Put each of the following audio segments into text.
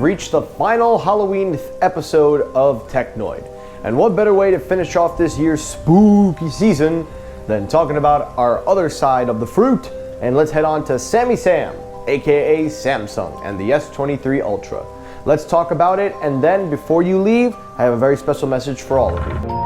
reached the final Halloween episode of Technoid. And what better way to finish off this year's spooky season than talking about our other side of the fruit? And let's head on to Sammy Sam, aka Samsung, and the S23 Ultra. Let's talk about it, and then before you leave, I have a very special message for all of you.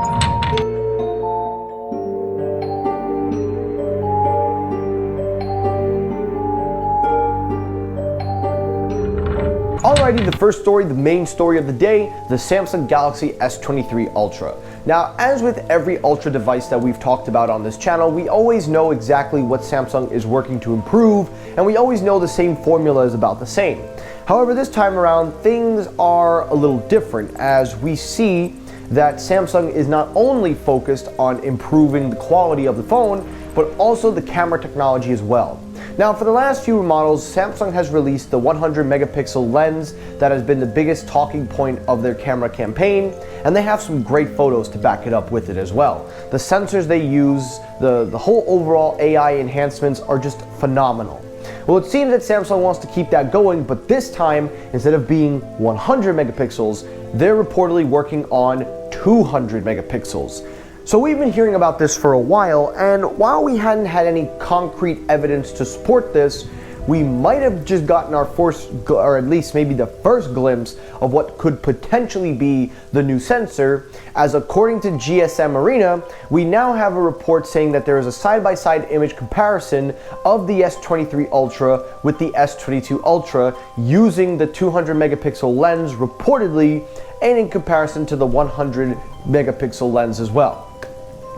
Alrighty, the first story, the main story of the day, the Samsung Galaxy S23 Ultra. Now, as with every Ultra device that we've talked about on this channel, we always know exactly what Samsung is working to improve, and we always know the same formula is about the same. However, this time around, things are a little different, as we see that Samsung is not only focused on improving the quality of the phone, but also the camera technology as well. Now, for the last few models, Samsung has released the 100 megapixel lens that has been the biggest talking point of their camera campaign, and they have some great photos to back it up with it as well. The sensors they use, the whole overall AI enhancements are just phenomenal. Well, it seems that Samsung wants to keep that going, but this time, instead of being 100 megapixels, they're reportedly working on 200 megapixels. So we've been hearing about this for a while, and while we hadn't had any concrete evidence to support this, we might have just gotten our first, or at least maybe the first glimpse of what could potentially be the new sensor, as according to GSM Arena, we now have a report saying that there is a side-by-side image comparison of the S23 Ultra with the S22 Ultra using the 200 megapixel lens reportedly, and in comparison to the 100 megapixel lens as well.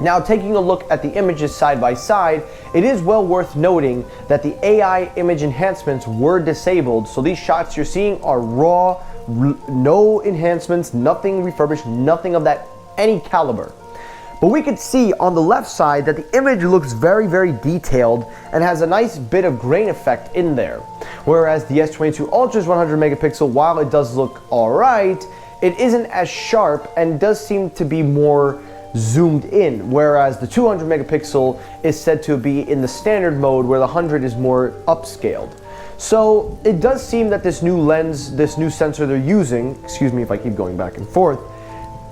Now, taking a look at the images side by side, it is well worth noting that the AI image enhancements were disabled, so these shots you're seeing are raw, no enhancements, nothing refurbished, nothing of that any caliber. But we could see on the left side that the image looks very, very detailed and has a nice bit of grain effect in there. Whereas the S22 Ultra's 100 megapixel, while it does look alright, it isn't as sharp and does seem to be more zoomed in, whereas the 200 megapixel is said to be in the standard mode where the 100 is more upscaled. So it does seem that this new lens, this new sensor they're using, excuse me if I keep going back and forth,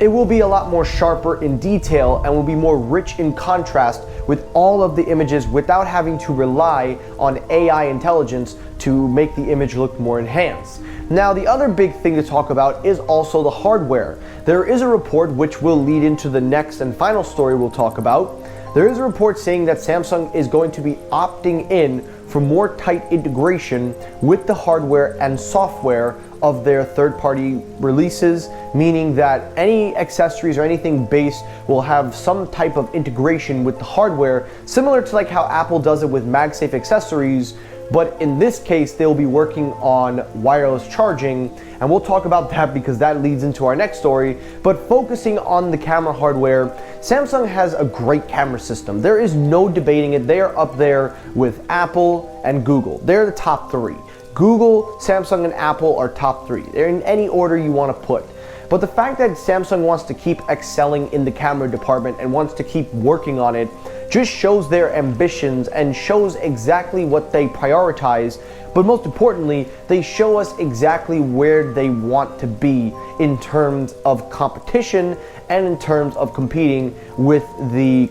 it will be a lot more sharper in detail and will be more rich in contrast with all of the images without having to rely on AI intelligence to make the image look more enhanced. Now, the other big thing to talk about is also the hardware. There is a report which will lead into the next and final story we'll talk about. There is a report saying that Samsung is going to be opting in for more tight integration with the hardware and software of their third-party releases, meaning that any accessories or anything base will have some type of integration with the hardware, similar to like how Apple does it with MagSafe accessories. But in this case, they'll be working on wireless charging, and we'll talk about that because that leads into our next story. But focusing on the camera hardware, Samsung has a great camera system. There is no debating it. They are up there with Apple and Google. They're the top three. Google, Samsung, and Apple are top three. They're in any order you want to put. But the fact that Samsung wants to keep excelling in the camera department and wants to keep working on it just shows their ambitions and shows exactly what they prioritize, but most importantly, they show us exactly where they want to be in terms of competition and in terms of competing with the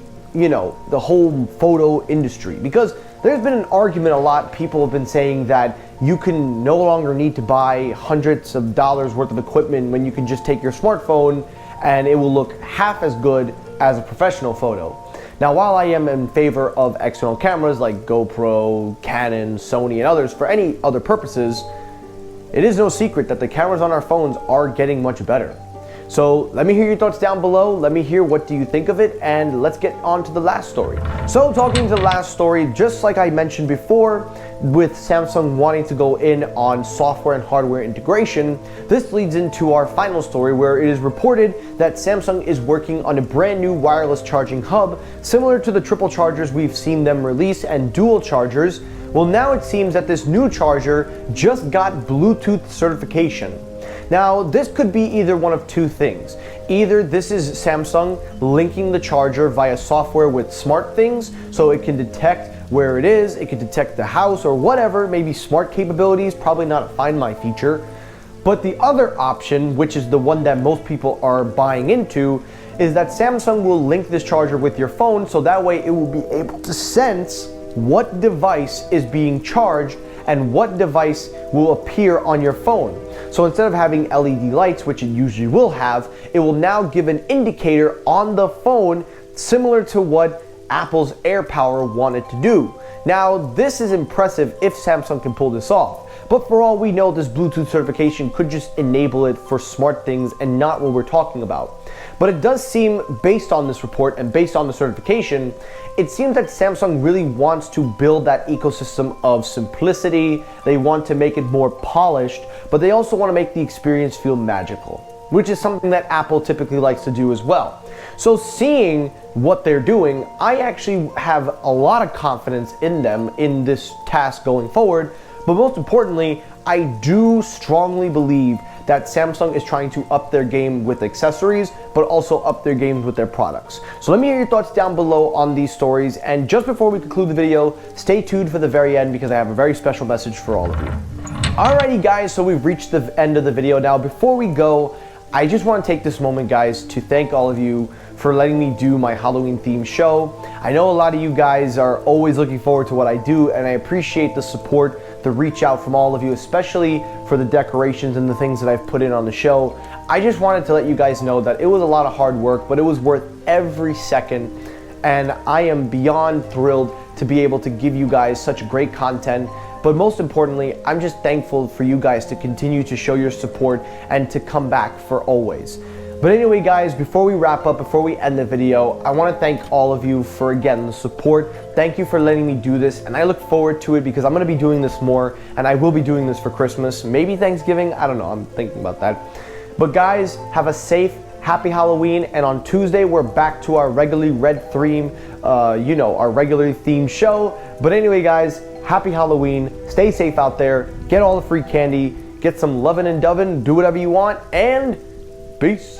whole photo industry. Because there's been an argument a lot, people have been saying that you can no longer need to buy hundreds of dollars worth of equipment when you can just take your smartphone and it will look half as good as a professional photo. Now, while I am in favor of external cameras like GoPro, Canon, Sony, and others for any other purposes, it is no secret that the cameras on our phones are getting much better. So let me hear your thoughts down below. Let me hear what do you think of it, and let's get on to the last story. So talking to the last story, just like I mentioned before, with Samsung wanting to go in on software and hardware integration, this leads into our final story where it is reported that Samsung is working on a brand new wireless charging hub, similar to the triple chargers we've seen them release and dual chargers. Well, now it seems that this new charger just got Bluetooth certification. Now, this could be either one of two things. Either this is Samsung linking the charger via software with SmartThings, so it can detect where it is, it can detect the house or whatever, maybe smart capabilities, probably not a Find My feature. But the other option, which is the one that most people are buying into, is that Samsung will link this charger with your phone, so that way it will be able to sense what device is being charged and what device will appear on your phone. So instead of having LED lights, which it usually will have, it will now give an indicator on the phone similar to what Apple's AirPower wanted to do. Now, this is impressive if Samsung can pull this off. But for all we know, this Bluetooth certification could just enable it for smart things and not what we're talking about. But it does seem, based on this report and based on the certification, it seems that Samsung really wants to build that ecosystem of simplicity. They want to make it more polished, but they also want to make the experience feel magical, which is something that Apple typically likes to do as well. So seeing what they're doing, I actually have a lot of confidence in them in this task going forward. But most importantly, I do strongly believe that Samsung is trying to up their game with accessories, but also up their games with their products. So let me hear your thoughts down below on these stories. And just before we conclude the video, stay tuned for the very end because I have a very special message for all of you. Alrighty guys, so we've reached the end of the video. Now before we go, I just want to take this moment, guys, to thank all of you for letting me do my Halloween themed show. I know a lot of you guys are always looking forward to what I do, and I appreciate the support, the reach out from all of you, especially for the decorations and the things that I've put in on the show. I just wanted to let you guys know that it was a lot of hard work, but it was worth every second, and I am beyond thrilled to be able to give you guys such great content. But most importantly, I'm just thankful for you guys to continue to show your support and to come back for always. But anyway guys, before we wrap up, before we end the video, I want to thank all of you for, again, the support. Thank you for letting me do this, and I look forward to it because I'm going to be doing this more, and I will be doing this for Christmas, maybe Thanksgiving, I don't know, I'm thinking about that. But guys, have a safe, happy Halloween, and on Tuesday we're back to our regularly red theme, our regularly themed show. But anyway guys, happy Halloween, stay safe out there, get all the free candy, get some lovin' and dovin', do whatever you want, and peace.